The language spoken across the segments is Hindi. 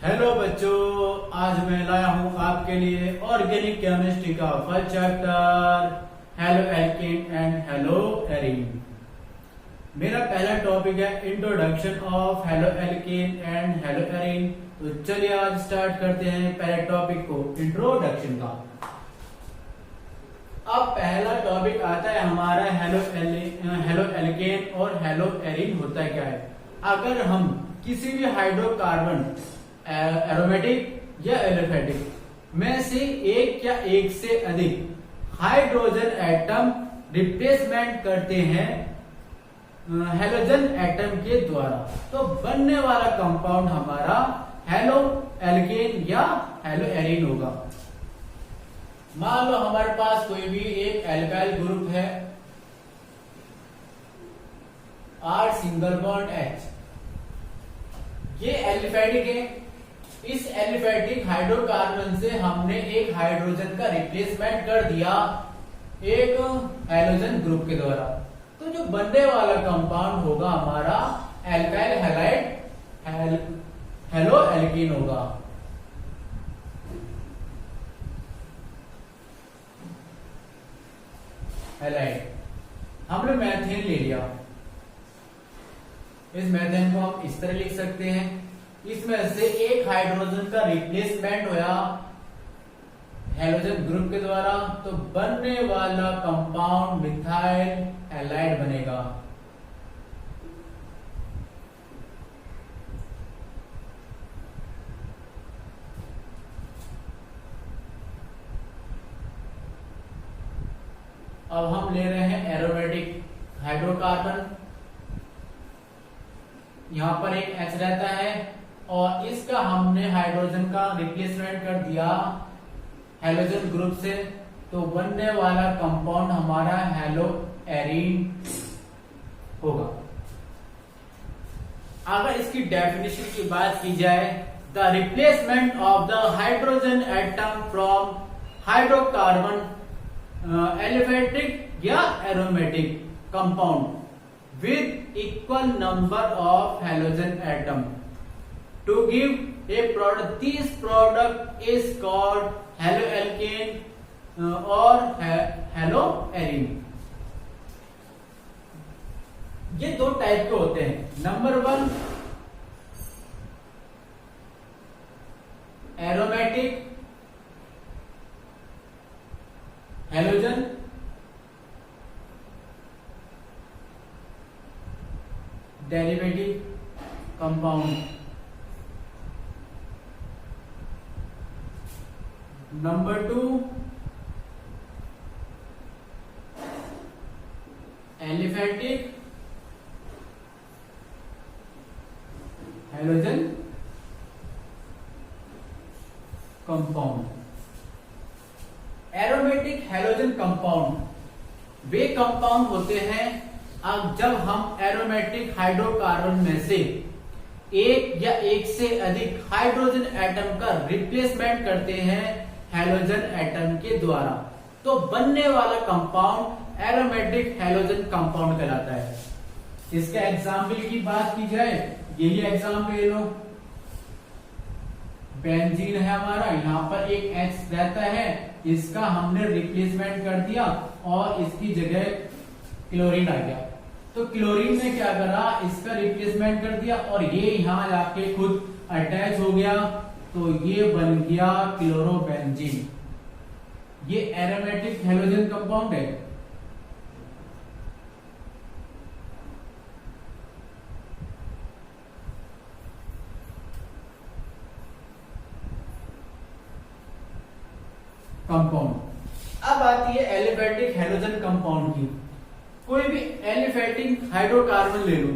हेलो बच्चों, आज मैं लाया हूं आपके लिए ऑर्गेनिक केमिस्ट्री का first chapter halo alkane and hello arene. मेरा पहला टॉपिक है introduction of halo alkane and hello arene. तो चलिए आज स्टार्ट करते हैं पहले टॉपिक को, इंट्रोडक्शन का। अब पहला टॉपिक आता है हमारा हेलो एल्केन और हेलो एरीन होता है क्या है। अगर हम किसी भी हाइड्रोकार्बन एरोमेटिक या एलिफेटिक में से एक या एक से अधिक हाइड्रोजन एटम रिप्लेसमेंट करते हैं हेलोजन एटम के द्वारा, तो बनने वाला कंपाउंड हमारा हेलो एल्केन या हेलो एरीन होगा। मान लो हमारे पास कोई भी एक एल्काइल ग्रुप है, R सिंगल बॉन्ड H, ये एलिफेटिक है। इस एलिफेटिक हाइड्रोकार्बन से हमने एक हाइड्रोजन का रिप्लेसमेंट कर दिया एक हेलोजन ग्रुप के द्वारा, तो जो बनने वाला कंपाउंड होगा हमारा एल्काइल हैलाइड हेलो एल्कीन होगा। हैलाइड हमने मैथेन ले लिया, इस मैथेन को हम इस तरह लिख सकते हैं। इसमें से एक हाइड्रोजन का रिप्लेसमेंट होया हेलोजन ग्रुप के द्वारा, तो बनने वाला कंपाउंड मिथाइल हैलाइड बनेगा। अब हम ले रहे हैं एरोमेटिक हाइड्रोकार्बन, यहां पर एक H रहता है और इसका हमने हाइड्रोजन का रिप्लेसमेंट कर दिया हेलोजन ग्रुप से, तो बनने वाला कंपाउंड हमारा हेलो एरीन होगा। अगर इसकी डेफिनेशन की बात की जाए, the replacement of the hydrogen atom from hydrocarbon aliphatic या aromatic compound with equal number of halogen atom to give a product. This product is called haloalkane or haloarine. ये दो टाइप के होते हैं। Number 1 aromatic halogen, derivative compound. Number 2 aliphatic halogen compound. Aromatic halogen compound वे कंपाउंड होते हैं अब जब हम एरोमेटिक हाइड्रोकार्बन में से एक या एक से अधिक हाइड्रोजन एटम का रिप्लेसमेंट करते हैं हेलोजन एटम के द्वारा, तो बनने वाला कंपाउंड एरोमेटिक हेलोजन कंपाउंड कहलाता है। इसका एग्जाम्पल की बात की जाए, यही एग्जाम्पल ले लो, बेंजीन है हमारा, यहाँ पर एक H रहता है, इसका हमने रिप्लेसमेंट कर दिया और इसकी जगह क्लोरीन आ गया, तो क्लोरीन ने क्या करा, इसका रिप्लेसमेंट कर दिया और ये यहां जाके खुद अटैच हो गया, तो ये बन गया क्लोरोबेंजीन। ये एरोमेटिक हेलोजन कंपाउंड है। कंपाउंड अब आती है एलिफेटिक हेलोजन कंपाउंड की। कोई भी एलिफेटिक हाइड्रोकार्बन ले लो,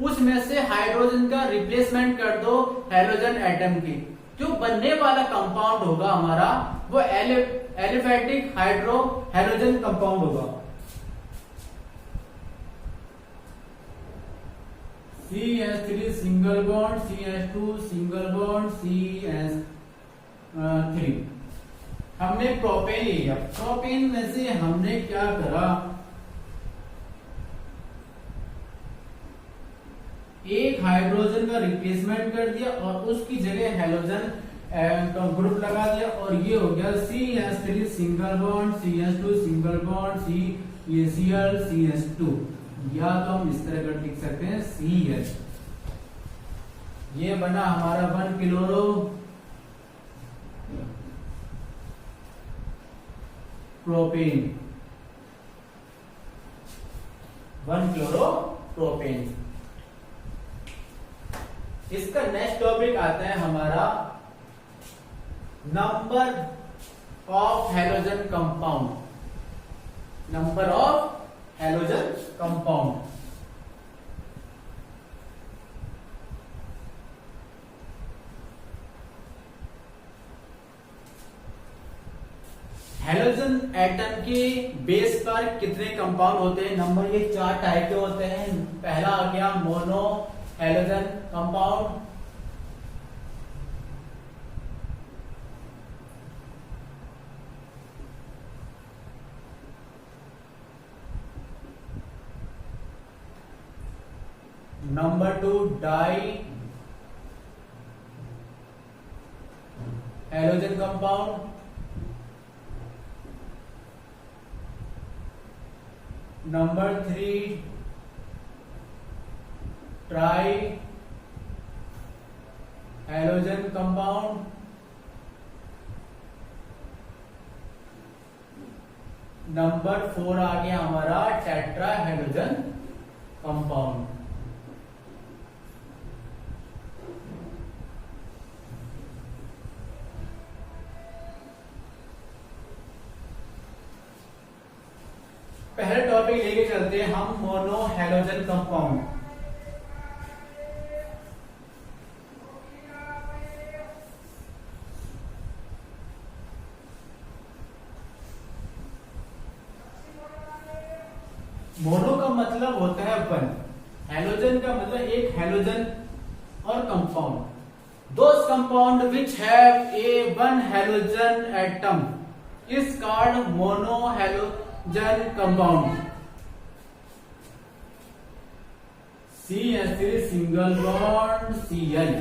उसमें से हाइड्रोजन का रिप्लेसमेंट कर दो हेलोजन एटम की, जो बनने वाला कंपाउंड होगा हमारा वो एलिफेटिक हेलोजन कंपाउंड होगा। CH3 single bond, CH2 single bond, CH3। हमने प्रोपेन लिया, प्रोपेन में से हमने क्या करा, एक हाइड्रोजन का रिप्लेसमेंट कर दिया और उसकी जगह हेलोजन का ग्रुप लगा दिया और ये हो गया CH3 single bond CH2 single bond CaCl CH2, या तो हम इस तरह कर लिख सकते हैं CH। ये बना हमारा 1 क्लोरो प्रोपेन, 1 क्लोरो प्रोपेन। इसका नेक्स्ट टॉपिक आता है हमारा number of halogen compound, number of halogen compound. Halogen atom के बेस पर कितने कंपाउंड होते हैं? नंबर ये 4 टाइप के होते हैं। पहला आ गया mono halogen compound, number 2 di halogen compound, number 3 tri halogen compound, number 4 आ गया हमारा टेट्रा हैलोजन कंपाउंड। पहले टॉपिक लेके चलते हैं हम मोनो हैलोजन कंपाउंड। मोनो का मतलब होता है 1, हैलोजन का मतलब एक हैलोजन और compound. Those compound which have a 1 halogen atom is called mono halogen compound. CH3 single bond Cl,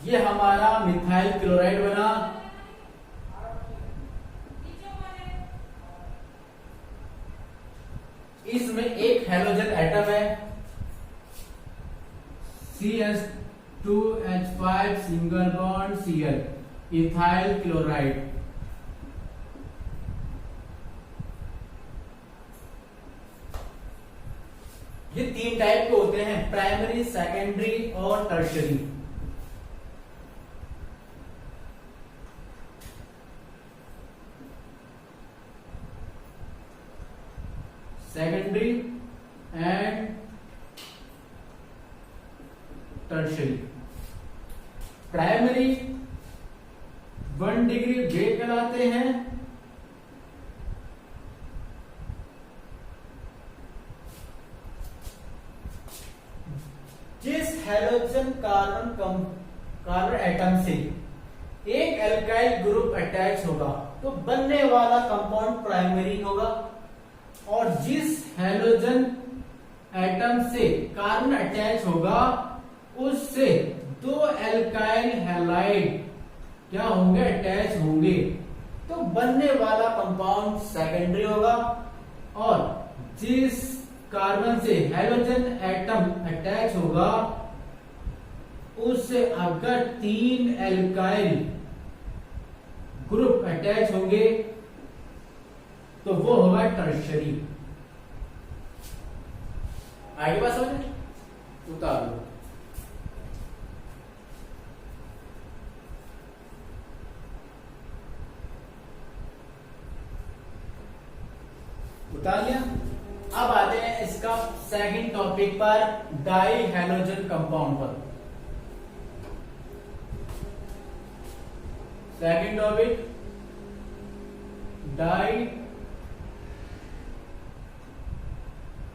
ये हमारा मिथाइल क्लोराइड बना। इसमें एक हैलोजन एटम है CH2H5 single bond Cl, ethyl chloride. ये 3 टाइप के होते हैं, प्राइमरी, सेकेंडरी और tertiary. Secondary and tertiary. Primary 1 degree ब्रेक कहलाते हैं, जिस हैलोजन कार्बन एटम से एक एल्काइल ग्रुप अटैच होगा तो बनने वाला कंपाउंड प्राइमरी होगा, और जिस हैलोजन एटम से कार्बन अटैच होगा उससे 2 एल्काइल हैलाइड क्या होंगे? अटैच होंगे, तो बनने वाला कंपाउंड सेकेंडरी होगा। और जिस कार्बन से हैलोजन एटम अटैच होगा उससे अगर 3 एल्काइल ग्रुप अटैच होंगे तो वो होगा टर्शियरी। आगे बात समझ उतार लो। उतार लिया। अब आते हैं इसका सेकंड टॉपिक पर, डाई हैलोजन कंपाउंड पर। Second topic di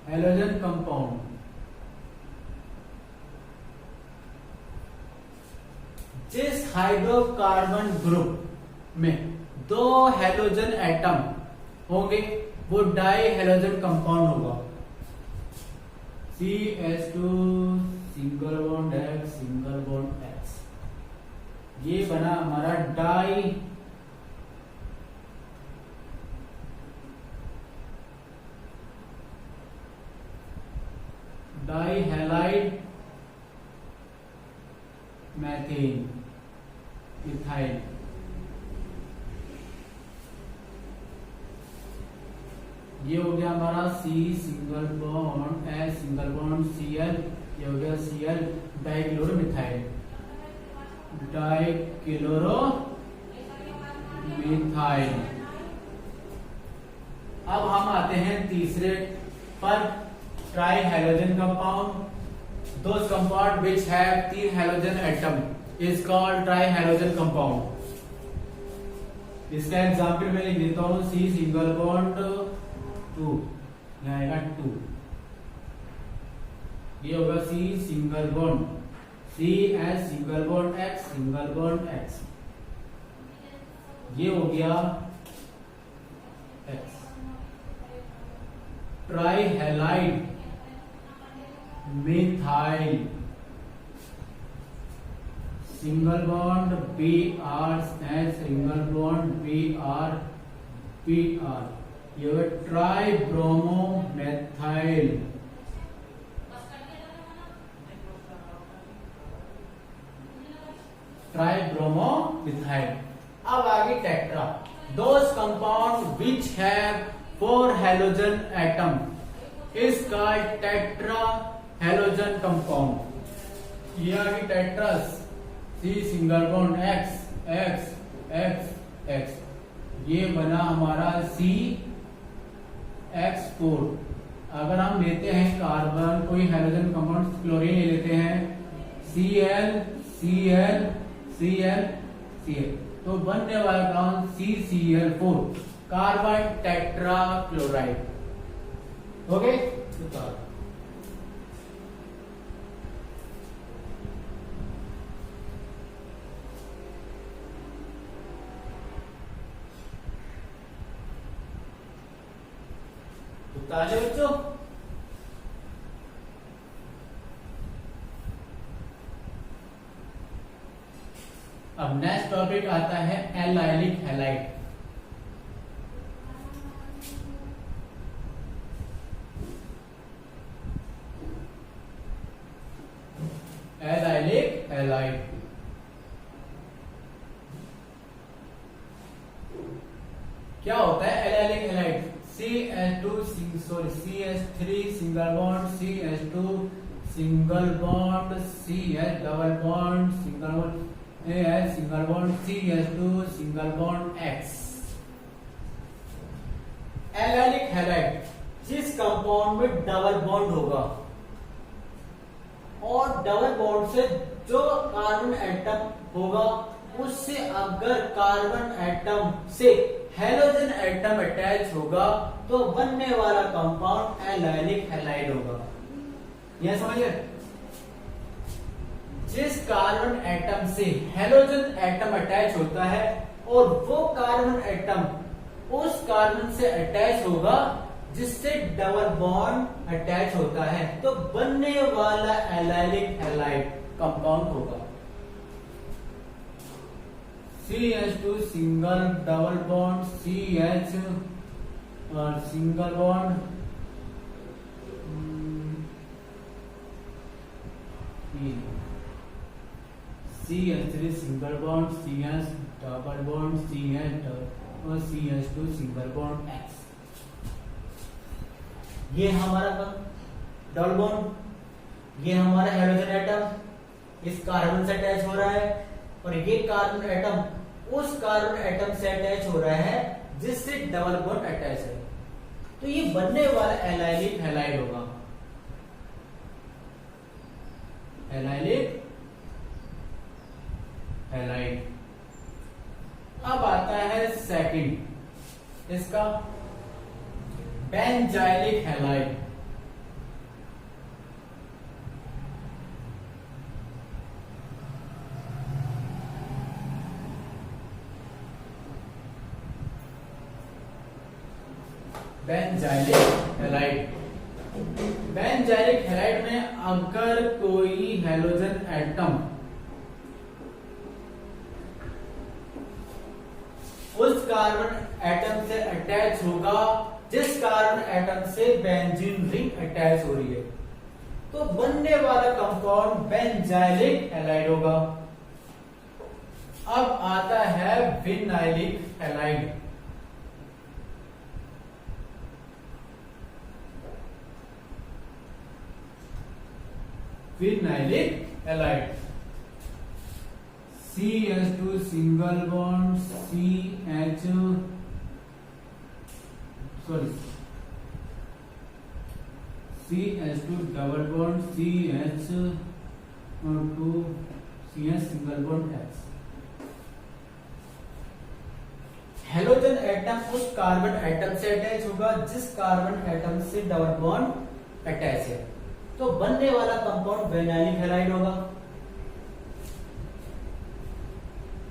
halogen compound. जिस हाइड्रोकार्बन ग्रुप में 2 हैलोजन एटम होंगे वो डाई हैलोजन कंपाउंड होगा। CH2 single single bond x, single bond x, ये बना हमारा डाई हैलाइड मैथेन इथाइल। ये हो गया हमारा C single bond H single bond Cl, ये हो गया Cl डाइक्लोरोमिथाइल, डाइक्लोरोमिथाइल। अब हम आते हैं तीसरे पर, try halogen compound. Those compound which have 3 halogen atom is called try halogen compound. इसका एग्जाम्पल मैं लिख देता हूं, C सिंगल बॉन्ड 2, यहाँ आएगा 2, ये होगा C single bond, C H single bond X, single bond X, ये हो गया X। Try halide methyl, single bond Br H, single bond Br, ये होगा try bromo methyl, try bromo methyl. अब आगे tetra, those compound which have 4 halogen atom is called tetra halogen compound. ये आगे tetras, C single bond X, X, X, X, ये बना हमारा CH4। अगर हम लेते हैं कार्बन, कोई हेलोजन कंपाउंड, क्लोरीन ले लेते हैं, Cl, Cl, Cl, Cl, तो बनने वाला compound CCl4, carbon tetra chloride. Okay, ताले बच्चों। अब नेक्स्ट टॉपिक आता है एलाइलिक हैलाइड। एलाइलिक हैलाइड क्या होता है? Allylic halide CH3 single bond CH2 single bond CH double bond single bond AH single bond CH2 single bond X। Allylic halide जिस कंपाउंड में डबल बॉन्ड होगा और डबल बॉन्ड से जो कार्बन एटम होगा उससे अगर कार्बन एटम से हेलोजन एटम अटैच होगा तो बनने वाला कंपाउंड एलाइलिक हैलाइड होगा। यह समझिए, जिस कार्बन एटम से हेलोजन एटम अटैच होता है और वो कार्बन एटम उस कार्बन से अटैच होगा जिससे डबल बॉन्ड अटैच होता है तो बनने वाला एलाइलिक हैलाइड कंपाउंड होगा। CH2 single double bond CH और single bond CH3 single bond CH double bond CH और CH2 सिंगल बॉन्ड X। ये हमारा डबल बॉन्ड, ये हमारा हेलोजन एटम इस कार्बन से अटैच हो रहा है और ये कार्बन एटम उस कार्बन एटम से अटैच हो रहा है जिससे डबल बॉन्ड अटैच है, तो ये बनने वाला एलाइलिक हैलाइड होगा। Allylic halide. अब आता है सेकंड, इसका benzylic halide. Benzylic halide. Benzylic halide में अगर कोई हैलोजन एटम उस कार्बन एटम से अटैच होगा जिस कार्बन एटम से बेंजीन रिंग अटैच हो रही है, तो बनने वाला कंपाउंड बेंजाइलिक हैलाइड होगा। अब आता है vinylic halide. Vinylic halide CH2 single bond CH2 double bond CH2 CH single bond H। Halogen atom उस कार्बन एटम से अटैच होगा जिस कार्बन एटम से डबल बॉन्ड अटैच है, तो बनने वाला कंपाउंड विनाइलिक हैलाइड होगा।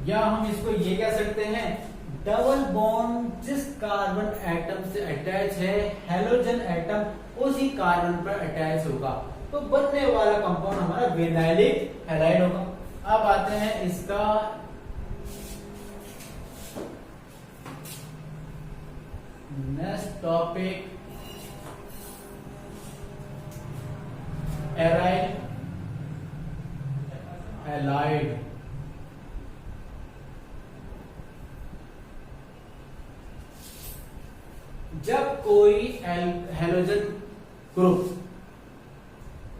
या हम इसको ये कह सकते हैं, डबल बॉन्ड जिस कार्बन एटम से अटैच है हेलोजन एटम उसी कार्बन पर अटैच होगा, तो बनने वाला कंपाउंड हमारा विनाइलिक हैलाइड होगा। अब आते हैं इसका नेक्स्ट टॉपिक, एराइल हैलाइड। जब कोई हैलोजन ग्रुप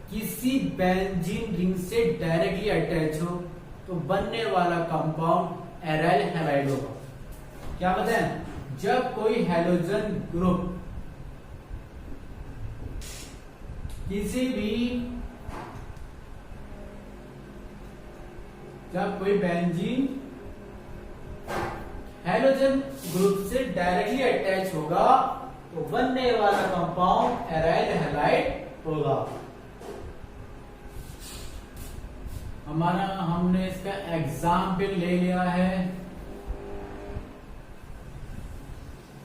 किसी बेंजीन रिंग से डायरेक्टली अटैच हो तो बनने वाला कंपाउंड एराइल हैलाइड होगा। क्या बताएं? जब कोई हैलोजन ग्रुप जब कोई बेंजीन हैलोजन ग्रुप से डायरेक्टली अटैच होगा तो बनने वाला कंपाउंड एराइल हैलाइड होगा। हमने इसका एग्जाम्पल ले लिया है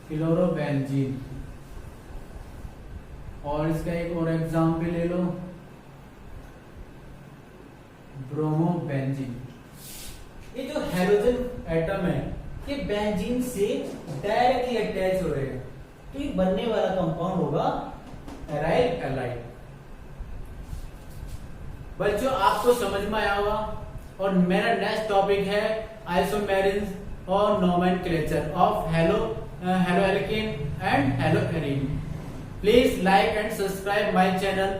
क्लोरोबेंजीन, और इसका एक और एग्जाम्पल ले लो ब्रोमोबेंजीन। ये जो हैलोजन एटम है ये बेंजीन से डायरेक्टली अटैच हो रहे हैं, तो ये बनने वाला कंपाउंड होगा एराइल हैलाइड। बच्चों आपको समझ में आया होगा, और मेरा नेक्स्ट टॉपिक है आइसोमेरिज्म और nomenclature of haloalkane and haloarene. Please like and subscribe my channel.